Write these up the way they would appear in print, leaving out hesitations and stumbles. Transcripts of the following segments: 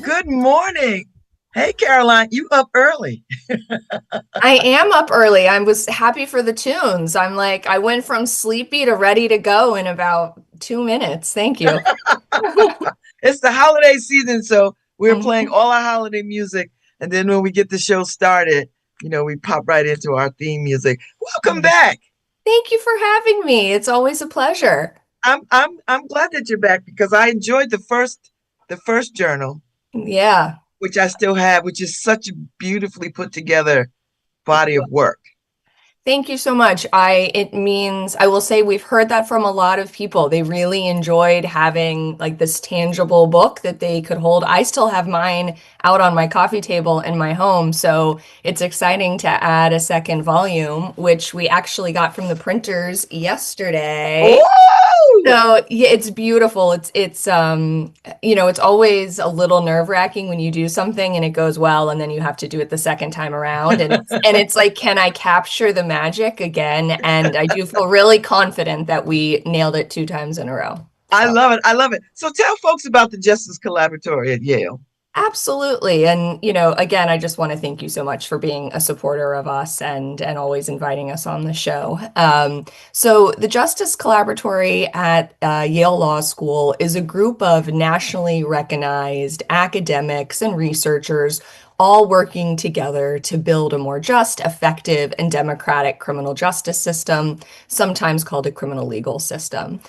Good morning. Hey, Caroline, you up early. I am up early. I was happy for the tunes. I'm like, I went from sleepy to ready to go in about 2 minutes. Thank you. It's the holiday season, so we're playing Mhm. all our holiday music. And then when we get the show started, we pop right into our theme music. Welcome back. Thank you for having me. It's always a pleasure. I'm glad that you're back because I enjoyed the first journal, Yeah. which I still have, which is such a beautifully put together body of work. Thank you so much. It means, I will say we've heard that from a lot of people. They really enjoyed having like this tangible book that they could hold. I still have mine out on my coffee table in my home, so it's exciting to add a second volume, which we actually got from the printers yesterday. Oh, So yeah, it's beautiful. It's always a little nerve-wracking when you do something and it goes well and then you have to do it the second time around. And it's like, can I capture the magic again? And I do feel really confident that we nailed it 2 times in a row. I So love it. I love it. So tell folks about the Justice Collaboratory at Yale. absolutely. And again, I just want to thank you so much for being a supporter of us and always inviting us on the show. So the Justice Collaboratory at Yale Law School is a group of nationally recognized academics and researchers all working together to build a more just, effective, and democratic criminal justice system, sometimes called a criminal legal system.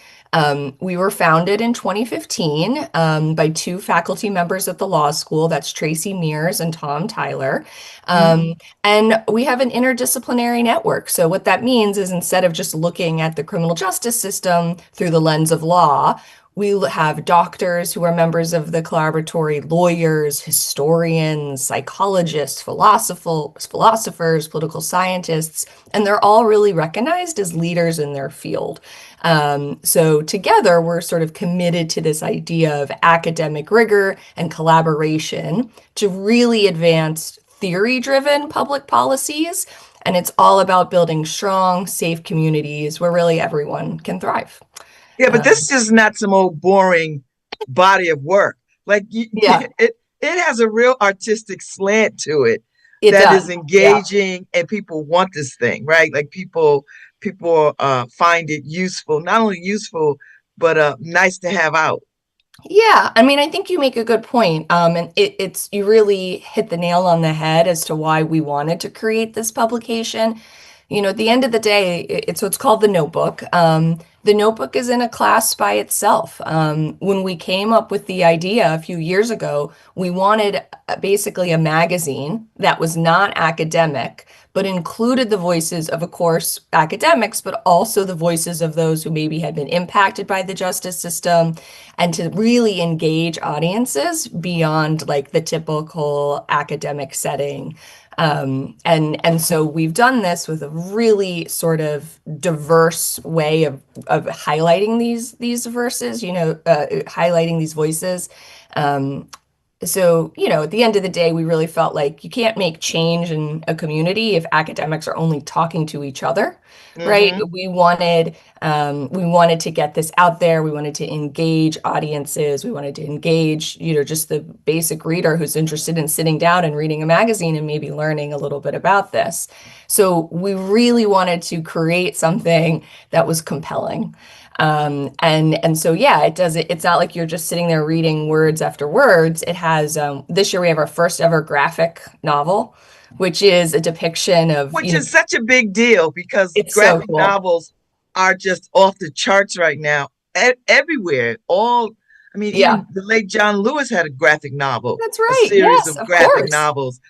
We were founded in 2015 by two faculty members at the law school. That's Tracy Mears and Tom Tyler. Mhm. And we have an interdisciplinary network. So, what that means is instead of just looking at the criminal justice system through the lens of law, we have doctors who are members of the collaboratory, lawyers, historians, psychologists, philosophers, political scientists, and they're all really recognized as leaders in their field. So together, we're sort of committed to this idea of academic rigor and collaboration to really advance theory-driven public policies. And it's all about building strong, safe communities where really everyone can thrive. Yeah, but Um, this is not some old boring body of work. Like yeah, it has a real artistic slant to it it that does. is Yeah. engaging, and people want this thing, right? Like people find it useful, not only useful, but nice to have out. Yeah, I mean, I think you make a good point. And it's you really hit the nail on the head as to why we wanted to create this publication. At the end of the day, it's called the Notebook. The Notebook is in a class by itself. When we came up with the idea a few years ago, we wanted basically a magazine that was not academic, but included the voices of course, academics, but also the voices of those who maybe had been impacted by the justice system, and to really engage audiences beyond like the typical academic setting. And so we've done this with a really sort of diverse way of highlighting these verses, highlighting these voices. Um, so, at the end of the day, we really felt like you can't make change in a community if academics are only talking to each other, right? Hmm. We wanted to get this out there. We wanted to engage audiences. We wanted to engage, just the basic reader who's interested in sitting down and reading a magazine and maybe learning a little bit about this. So we really wanted to create something that was compelling. And so yeah, it's not like you're just sitting there reading words after words. It has this year we have our first ever graphic novel, which is a depiction of, Which is such a big deal because it's so graphic cool. novels are just off the charts right now, everywhere. I mean, Yeah, even the late John Lewis had a graphic novel, that's a right. series Yes, of of graphic course. novels.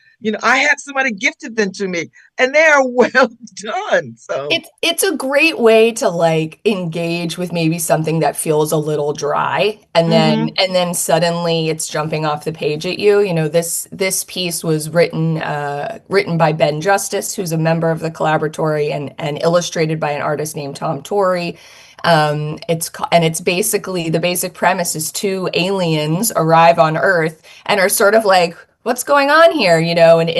I had somebody gifted them to me, and they are well done. So, It's a great way to like engage with maybe something that feels a little dry, and then hmm suddenly it's jumping off the page at you. You know, this piece was written by Ben Justice, who's a member of the Collaboratory, and illustrated by an artist named Tom Torrey. It's basically, the basic premise is two aliens arrive on Earth and are sort of like, what's going on here, you know? And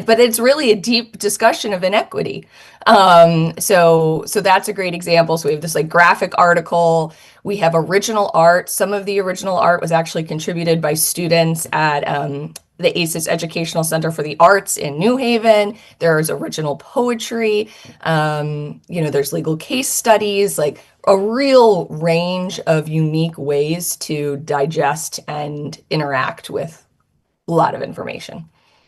but it's really a deep discussion of inequity. So that's a great example. So we have this like graphic article. We have original art. Some of the original art was actually contributed by students at the ACES Educational Center for the Arts in New Haven. There's original poetry. There's legal case studies, like a real range of unique ways to digest and interact with a lot of information.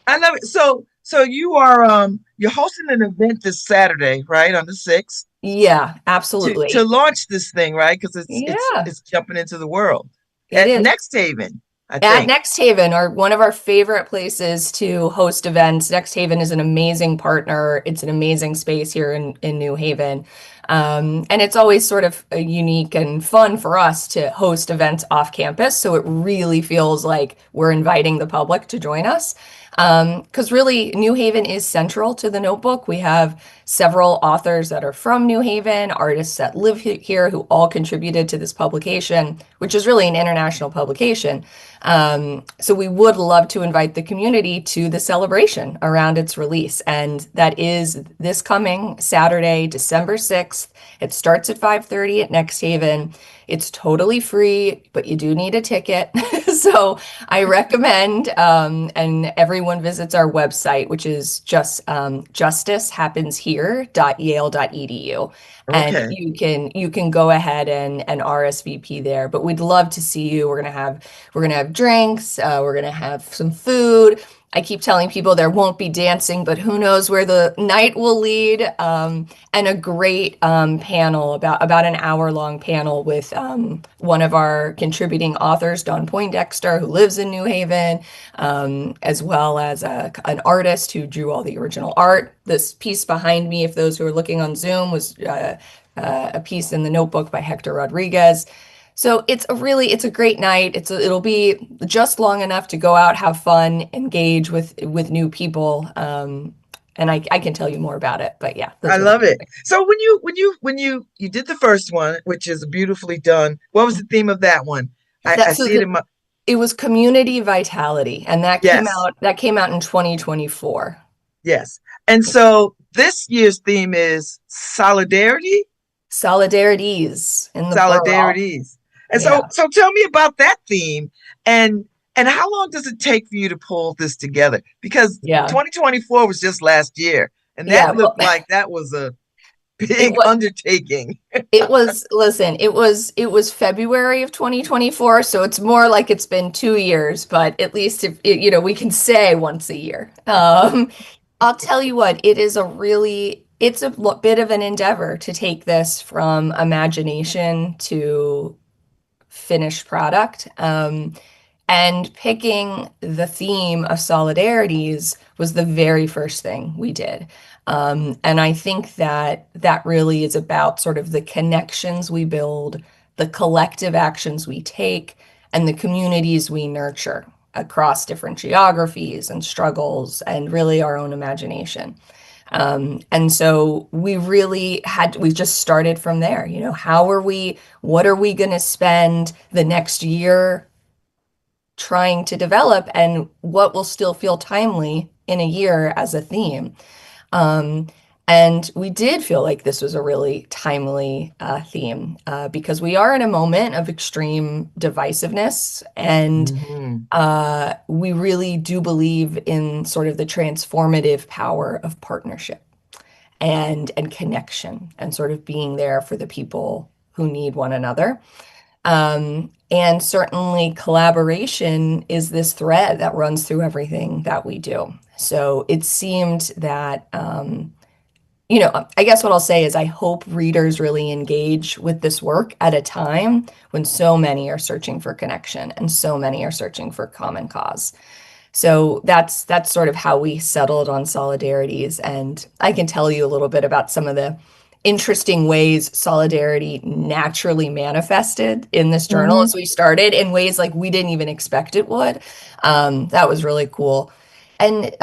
I love it. So you're hosting an event this Saturday, right, on the 6th Yeah, to absolutely. launch this thing, right? Because it's Yeah, it's jumping into the world it at is. Next Haven, I At think. Next Haven, are one of our favorite places to host events. Next Haven is an amazing partner. It's an amazing space here in New Haven. And it's always sort of a unique and fun for us to host events off campus. So it really feels like we're inviting the public to join us. Because really, New Haven is central to the notebook. We have several authors that are from New Haven, artists that live here who all contributed to this publication, which is really an international publication. So we would love to invite the community to the celebration around its release. And that is this coming Saturday, December 6th. It starts at 5:30 at Next Haven. It's totally free, but you do need a ticket. So I recommend, and everyone visits our website, which is just justicehappenshere.yale.edu. And Okay. you can go ahead and RSVP there. But we'd love to see you. We're gonna have drinks. We're gonna have some food. I keep telling people there won't be dancing, but who knows where the night will lead. And a great panel, about an hour-long panel with one of our contributing authors, Dawn Poindexter, who lives in New Haven, as well as an artist who drew all the original art. This piece behind me, if those who are looking on Zoom, was a piece in the notebook by Hector Rodriguez. So it's a great night. It'll be just long enough to go out, have fun, engage with new people. And I can tell you more about it, but yeah, I those are the love main it. things. So when you did the first one, which is beautifully done, what was the theme of that one? I That so see it the, in my it was community vitality, and yes, that came out in 2024. yes. And so this year's theme is solidarity, Solidarities in the plural. solidarities. And so Yeah. so tell me about that theme and and how long does it take for you to pull this together? Because Yeah. 2024 was just last year, and that Yeah. Well, looked like that was a it big was undertaking. listen, it was February of 2024, so it's more like it's been 2 years, but at least we can say once a year. I'll tell you what, it's a bit of an endeavor to take this from imagination to finished product. And picking the theme of solidarities was the very first thing we did. And I think that really is about sort of the connections we build, the collective actions we take, and the communities we nurture across different geographies and struggles, and really our own imagination. And so we just started from there. What are we going to spend the next year trying to develop, and what will still feel timely in a year as a theme? Um, and we did feel like this was a really timely theme because we are in a moment of extreme divisiveness, and Mhm. we really do believe in sort of the transformative power of partnership and connection, and sort of being there for the people who need one another. And certainly collaboration is this thread that runs through everything that we do. So it seemed that, I guess what I'll say is I hope readers really engage with this work at a time when so many are searching for connection and so many are searching for common cause. So that's sort of how we settled on solidarities. And I can tell you a little bit about some of the interesting ways solidarity naturally manifested in this journal Hmm. as we started in ways like we didn't even expect it would. That was really cool. And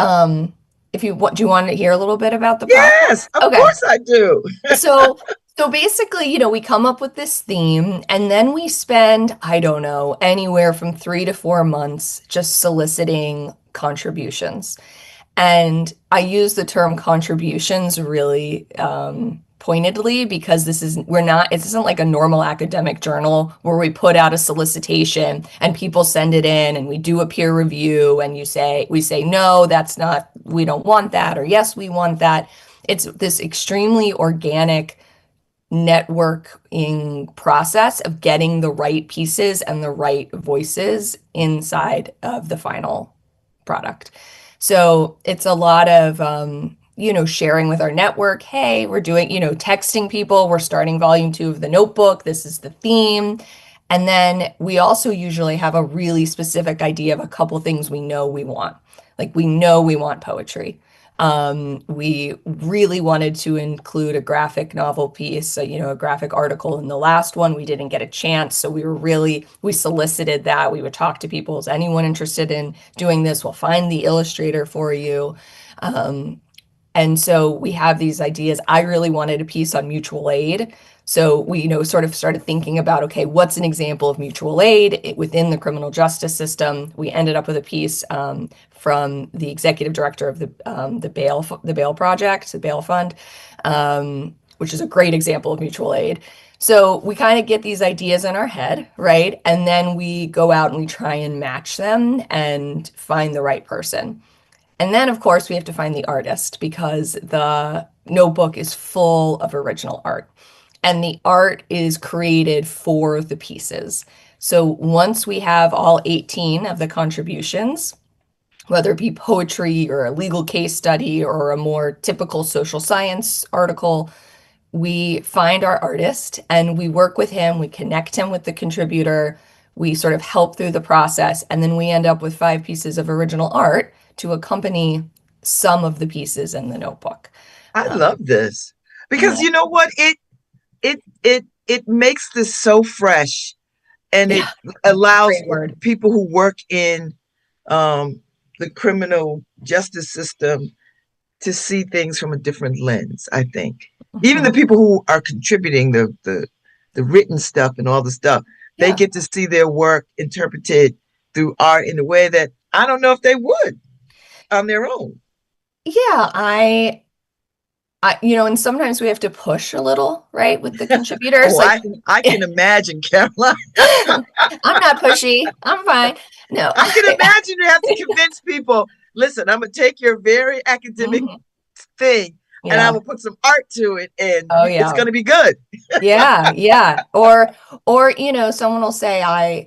if you do you want to hear a little bit about the process? Yes, of Okay. course I do. So, so basically, we come up with this theme and then we spend, I don't know, anywhere from 3 to 4 months just soliciting contributions. And I use the term contributions really pointedly because it isn't like a normal academic journal where we put out a solicitation and people send it in and we do a peer review and we say, no, that's not, we don't want that, or yes, we want that. It's this extremely organic networking process of getting the right pieces and the right voices inside of the final product. So it's a lot of, sharing with our network. Hey, we're doing, texting people. We're starting volume 2 of the notebook. This is the theme. And then we also usually have a really specific idea of a couple things we know we want. Like we know we want poetry. We really wanted to include a graphic novel piece, a graphic article in the last one. We didn't get a chance, so we solicited that. We would talk to people. Is anyone interested in doing this? We'll find the illustrator for you. Um, and so we have these ideas. I really wanted a piece on mutual aid. So we, sort of started thinking about, okay, what's an example of mutual aid within the criminal justice system? We ended up with a piece from the executive director of the bail project, the bail fund, which is a great example of mutual aid. So we kind of get these ideas in our head, right? And then we go out and we try and match them and find the right person. And then, of course, we have to find the artist because the notebook is full of original art. And the art is created for the pieces. So once we have all 18 of the contributions, whether it be poetry or a legal case study or a more typical social science article, we find our artist and we work with him, we connect him with the contributor, we sort of help through the process, and then we end up with 5 pieces of original art to accompany some of the pieces in the notebook. I Um, love this because yeah, you know what? It makes this so fresh, and it yeah, allows great word. people who work in um, the criminal justice system to see things from a different lens. I think even the Mhm. people who are contributing the written stuff and all the stuff, they Yeah, get to see their work interpreted through art in a way that I don't know if they would on their own. yeah, and sometimes we have to push a little, right, with the contributors. Oh, Like, I can imagine, Caroline. I'm not pushy. I'm fine. No. I can imagine you have to convince people. Listen, I'm gonna take your very academic Mhm. thing and I Yeah. will put some art to it, and Oh, it's yeah. gonna be good. Yeah, yeah. Or someone will say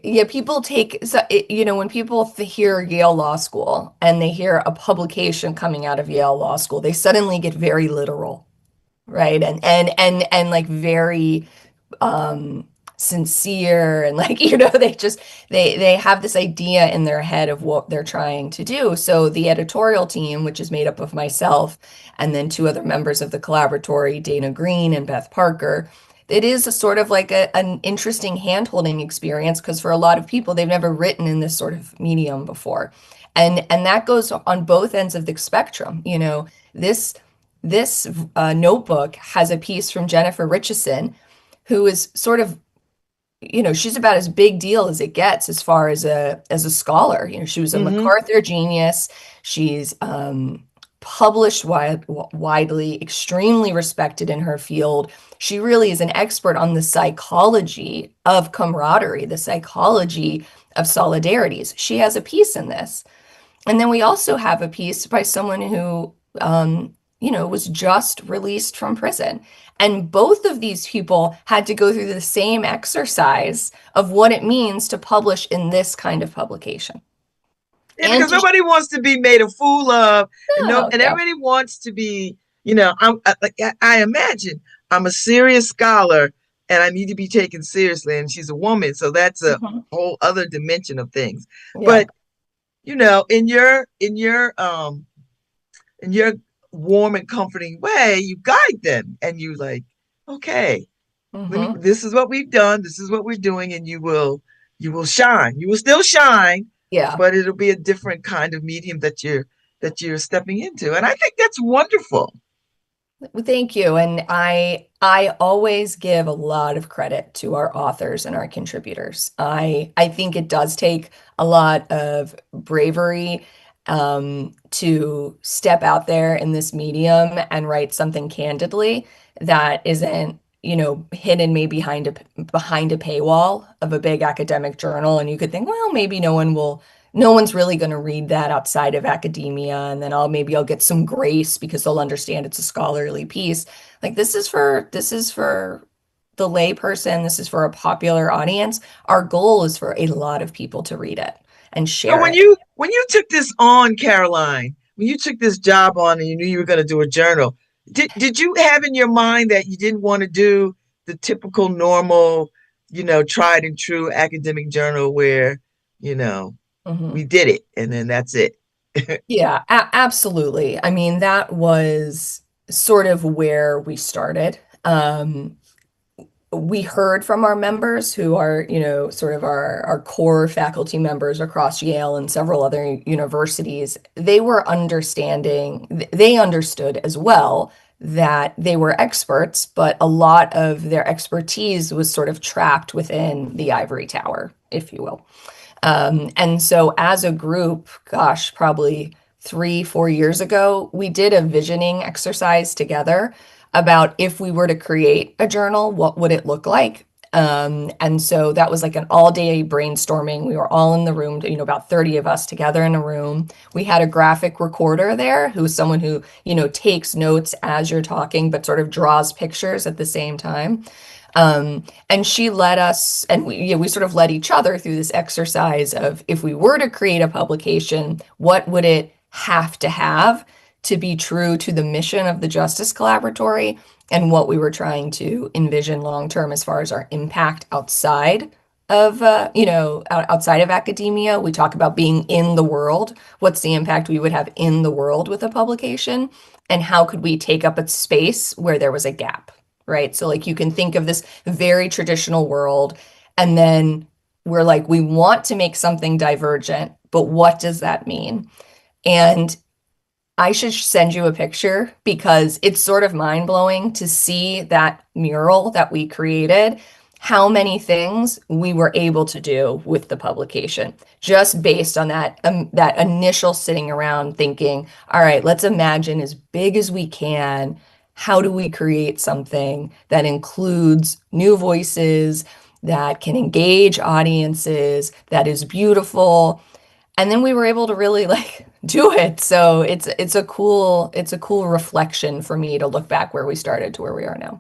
yeah, people take so when people hear Yale Law School and they hear a publication coming out of Yale Law School, they suddenly get very literal, right? And like very um sincere and like they have this idea in their head of what they're trying to do. So the editorial team, which is made up of myself and then 2 other members of the Collaboratory, Dana Green and Beth Parker, it is a sort of like an interesting hand-holding experience because for a lot of people they've never written in this sort of medium before. And that goes on both ends of the spectrum. This notebook has a piece from Jennifer Richardson, who is sort of, she's about as big deal as it gets as far as a scholar. She was a Mm-hmm. MacArthur genius. She's published widely, extremely respected in her field. She really is an expert on the psychology of camaraderie, the psychology of solidarities. She has a piece in this. And then we also have a piece by someone who, was just released from prison. And both of these people had to go through the same exercise of what it means to publish in this kind of publication. Yeah, And because to, nobody wants to be made a fool of, and no, no, and yeah. everybody wants to be. I imagine I'm a serious scholar, and I need to be taken seriously. And she's a woman, so that's a Mhm. whole other dimension of things. Yeah. But in your warm and comforting way, you guide them and you like, okay, Hmm. this is what we've done, this is what we're doing, and you will shine. You will still shine, Yeah. but it'll be a different kind of medium that you're stepping into. And I think that's wonderful. Well, thank you. And I always give a lot of credit to our authors and our contributors. I think it does take a lot of bravery to step out there in this medium and write something candidly that isn't, hidden maybe behind a paywall of a big academic journal. And you could think, well, maybe no one's really going to read that outside of academia, and then I'll get some grace because they'll understand it's a scholarly piece. Like this is for the layperson, this is for a popular audience. Our goal is for a lot of people to read it and So share when it. you took this on, Caroline, when you took this job on and you knew you were going to do a journal, did you have in your mind that you didn't want to do the typical normal, tried and true academic journal where, you know, we Mhm. did it and then that's it? Yeah, absolutely. I mean, that was sort of where we started. We heard from our members who are, sort of our core faculty members across Yale and several other universities. They understood as well that they were experts, but a lot of their expertise was sort of trapped within the ivory tower, if you will. And so as a group, gosh, probably 3, 4 years ago, we did a visioning exercise together about if we were to create a journal, what would it look like? And so that was like an all-day brainstorming. We were all in the room, about 30 of us together in a room. We had a graphic recorder there who's someone who, takes notes as you're talking, but sort of draws pictures at the same time. And she led us, and we sort of led each other through this exercise of if we were to create a publication, what would it have to be true to the mission of the Justice Collaboratory and what we were trying to envision long term as far as our impact outside of academia. We talk about being in the world. What's the impact we would have in the world with a publication? And how could we take up a space where there was a gap? Right. So, like, you can think of this very traditional world, and then we're like, we want to make something divergent, but what does that mean? And I should send you a picture because it's sort of mind-blowing to see that mural that we created, how many things we were able to do with the publication, just based on that initial sitting around thinking, all right, let's imagine as big as we can. How do we create something that includes new voices, that can engage audiences, that is beautiful? And then we were able to really like do it. So it's a cool reflection for me to look back where we started to where we are now.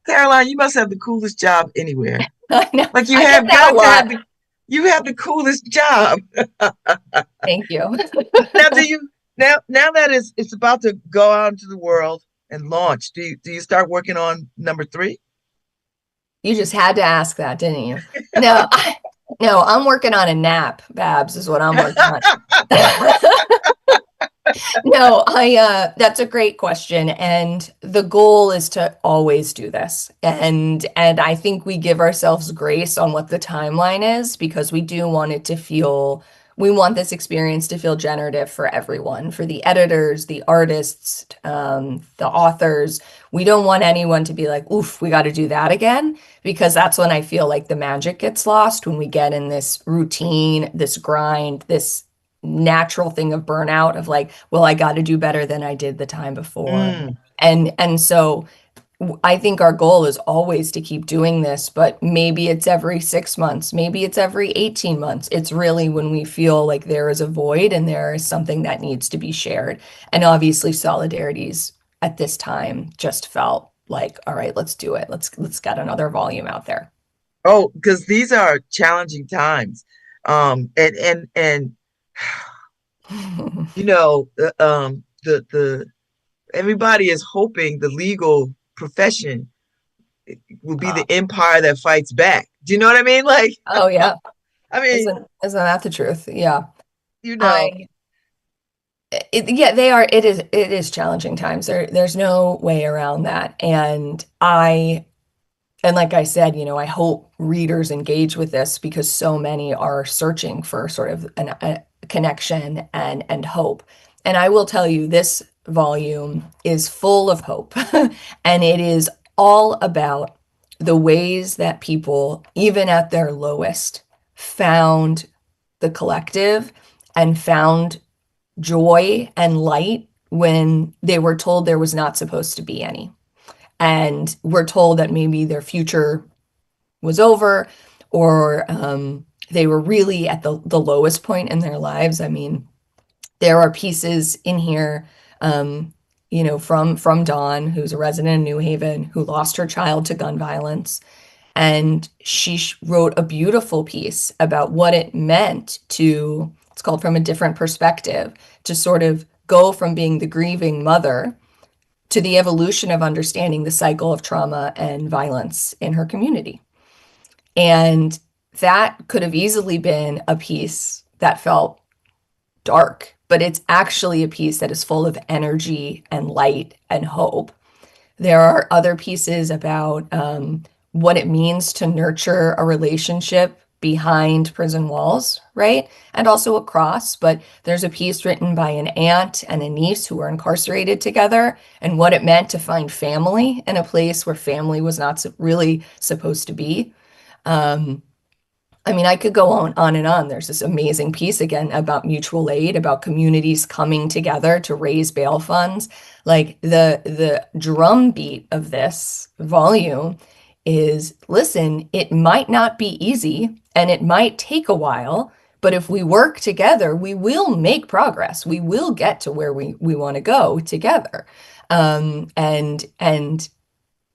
Caroline, you must have the coolest job anywhere. I know Like you I get have that a got to lot. have the coolest job. Thank you. Now, now that it's about to go out into the world and launch, do you start working on number three? You just had to ask that, didn't you? No, no, I'm working on a nap, Babs, is what I'm working on. No, that's a great question. And the goal is to always do this. And I think we give ourselves grace on what the timeline is because we want this experience to feel generative for everyone, for the editors, the artists, the authors. We don't want anyone to be like, oof, we got to do that again, because that's when I feel like the magic gets lost when we get in this routine, this grind, this natural thing of burnout of like, well, I got to do better than I did the time before. Mm. And so I think our goal is always to keep doing this, but maybe it's every 6 months, maybe it's every 18 months. It's really when we feel like there is a void and there is something that needs to be shared. And obviously solidarities at this time just felt like, all right, let's do it. Let's get another volume out there. Oh, because these are challenging times. And the everybody is hoping the legal profession will be the empire that fights back. Do you know what I mean? Like, Oh yeah. I mean, Isn't that the truth? Yeah. you know. I yeah, they are. It is challenging times. There's no way around that. And like I said, I hope readers engage with this because so many are searching for sort of a connection and hope. And I will tell you, this volume is full of hope, and it is all about the ways that people, even at their lowest, found the collective and found joy and light when they were told there was not supposed to be any. And we're told that maybe their future was over, or they were really at the lowest point in their lives. I mean, there are pieces in here, from Dawn, who's a resident in New Haven, who lost her child to gun violence. And she wrote a beautiful piece about what it meant to, it's called From a Different Perspective, to sort of go from being the grieving mother to the evolution of understanding the cycle of trauma and violence in her community. And that could have easily been a piece that felt dark, but it's actually a piece that is full of energy and light and hope. There are other pieces about what it means to nurture a relationship behind prison walls, right? And also across. But there's a piece written by an aunt and a niece who were incarcerated together and what it meant to find family in a place where family was not really supposed to be. Um, I mean, I could go on and on. There's this amazing piece again about mutual aid, about communities coming together to raise bail funds. Like the drumbeat of this volume is, listen, it might not be easy and it might take a while, but if we work together, we will make progress. We will get to where we want to go together. And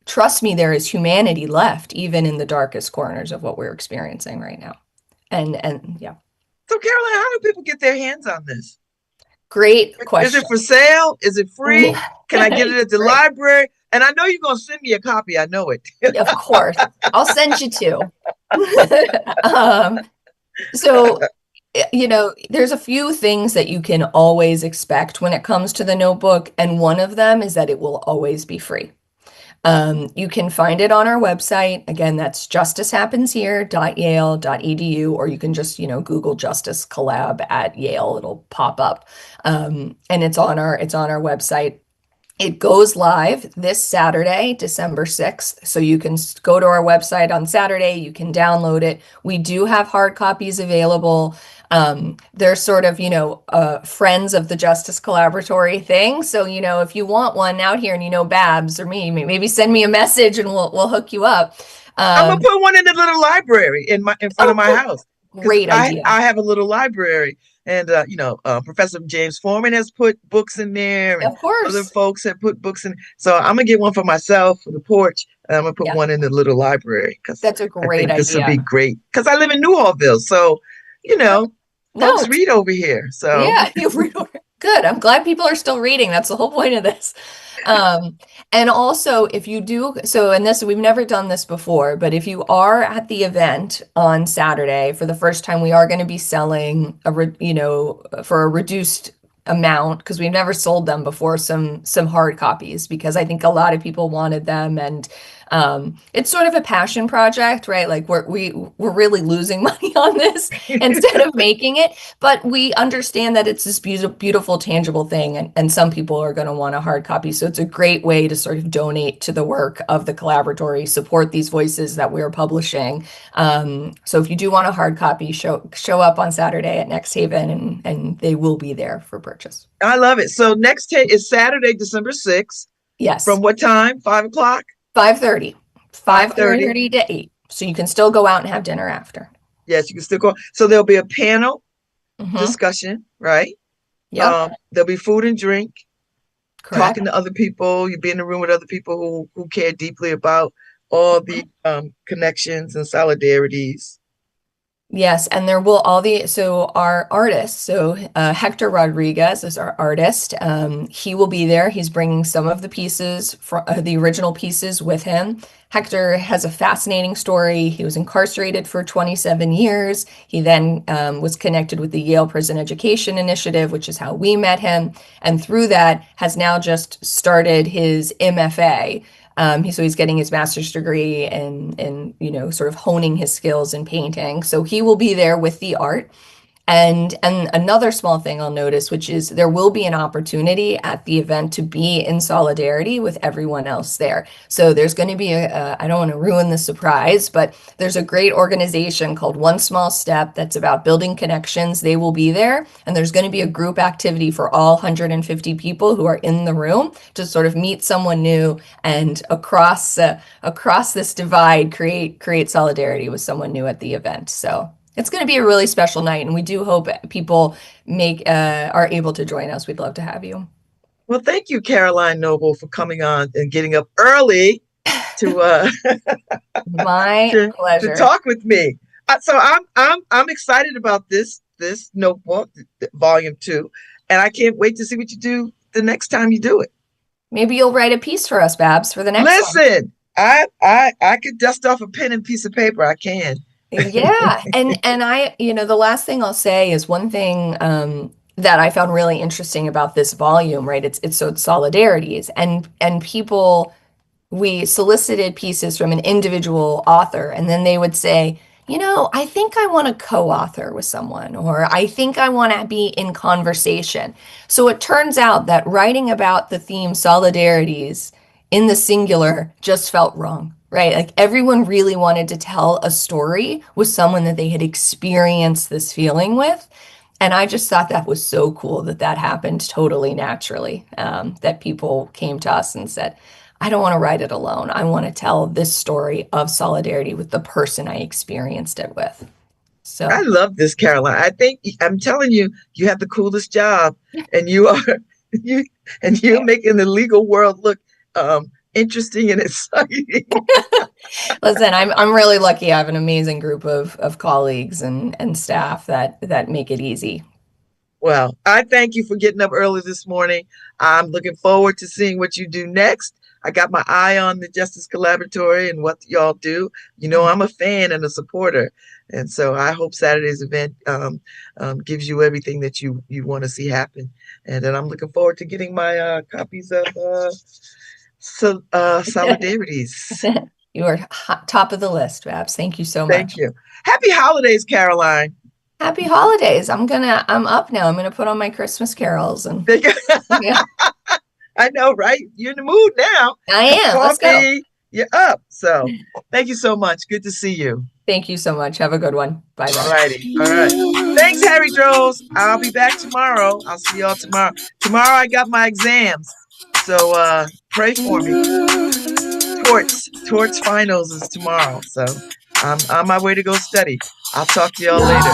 trust me, there is humanity left, even in the darkest corners of what we're experiencing right now. And yeah, So, Caroline, how do people get their hands on this? great Is it question. for sale? Is it free? Can I get it at the Great. library? And I know you're going to send me a copy. I know it. Of course. I'll send you two. Um, so, there's a few things that you can always expect when it comes to the notebook, and one of them is that it will always be free. You can find it on our website. Again, that's justicehappenshere.yale.edu, or you can just, Google Justice Collab at Yale. It'll pop up. And it's on our website. It goes live this Saturday, December 6th. So you can go to our website on Saturday, you can download it. We do have hard copies available. They're sort of, friends of the Justice Collaboratory thing. So, if you want one out here and Babz or me, maybe send me a message and we'll hook you up. I'm gonna Um, put one in the little library in front of oh, my cool. house because Great I idea. I have a little library, and Professor James Foreman has put books in there, and Of other course. folks have put books in. So I'm gonna get one for myself for the porch, and I'm gonna put Yeah, one in the little library because that's a I great think this would be idea. great. Because I live in Newhallville, so you know, No, folks read over here. So yeah, you read good. I'm glad people are still reading. That's the whole point of this. Um, and also, if you do, so, and this, we've never done this before, but if you are at the event on Saturday for the first time, we are going to be selling for a reduced amount because we've never sold them before, some hard copies because I think a lot of people wanted them, and it's sort of a passion project, right? Like we're really losing money on this instead of making it, but we understand that it's this beautiful, tangible thing, and some people are going to want a hard copy. So it's a great way to sort of donate to the work of the Collaboratory, support these voices that we're publishing. So if you do want a hard copy, show up on Saturday at Next Haven, and they will be there for purchase. I love it. So next day is Saturday, December 6th. Yes, From what time? 5 o'clock. 5:30, 5:30. 5:30 to 8. So you can still go out and have dinner after. Yes, you can still go. So there'll be a panel Mm-hmm. discussion, right? Yep, There'll be food and drink, correct. talking to other people. You'll be in the room with other people who care deeply about all Mhm. the connections and solidarities. Yes, and there will so our artist, so Hector Rodriguez is our artist. He will be there. He's bringing some of the pieces from the original pieces with him. Hector has a fascinating story. He was incarcerated for 27 years. He then was connected with the Yale Prison Education Initiative, which is how we met him. And through that, has now just started his MFA. So he's getting his master's degree in sort of honing his skills in painting. So he will be there with the art. And another small thing I'll notice, which is there will be an opportunity at the event to be in solidarity with everyone else there. So there's going to be I don't want to ruin the surprise, but there's a great organization called One Small Step that's about building connections. They will be there, and there's going to be a group activity for all 150 people who are in the room to sort of meet someone new and across this divide create solidarity with someone new at the event. So it's going to be a really special night, and we do hope people are able to join us. We'd love to have you. Well, thank you, Caroline Noble, for coming on and getting up early to My to pleasure. talk with me. So I'm excited about this notebook, volume 2, and I can't wait to see what you do the next time you do it. Maybe you'll write a piece for us, Babs, for the next one. Listen, I could dust off a pen and piece of paper. I can. Yeah, and the last thing I'll say is one thing that I found really interesting about this volume, right? It's solidarities and people we solicited pieces from an individual author, and then they would say, I think I want to co-author with someone, or I think I want to be in conversation. So it turns out that writing about the theme solidarities in the singular just felt wrong, right? Like everyone really wanted to tell a story with someone that they had experienced this feeling with. And I just thought that was so cool that happened totally naturally, that people came to us and said, I don't want to write it alone. I want to tell this story of solidarity with the person I experienced it with. I So, love this, Caroline. I think I'm telling you, you have the coolest job, and you are you and you're making the legal world look interesting and exciting. listen, I'm really lucky. I have an amazing group of colleagues and staff that make it easy. Well, I thank you for getting up early this morning. I'm looking forward to seeing what you do next. I got my eye on the Justice Collaboratory and what y'all do. I'm a fan and a supporter. And so I hope Saturday's event gives you everything that you want to see happen. And then I'm looking forward to getting my copies of Solidarities. You are top of the list, Babs. Thank you so Thank much. you. Happy holidays, Caroline. Happy holidays. I'm up now. I'm gonna put on my Christmas carols and yeah, I know, right? You're in the mood now. I Cup of am. Let's go. coffee, you're up. So thank you so much. Good to see you. Thank you so much. Have a good one. Bye All bye. righty. All right. Thanks, Harry Droz. I'll be back tomorrow. I'll see y'all tomorrow. Tomorrow I got my exams. So pray for me. Torts finals is tomorrow. So I'm on my way to go study. I'll talk to y'all later.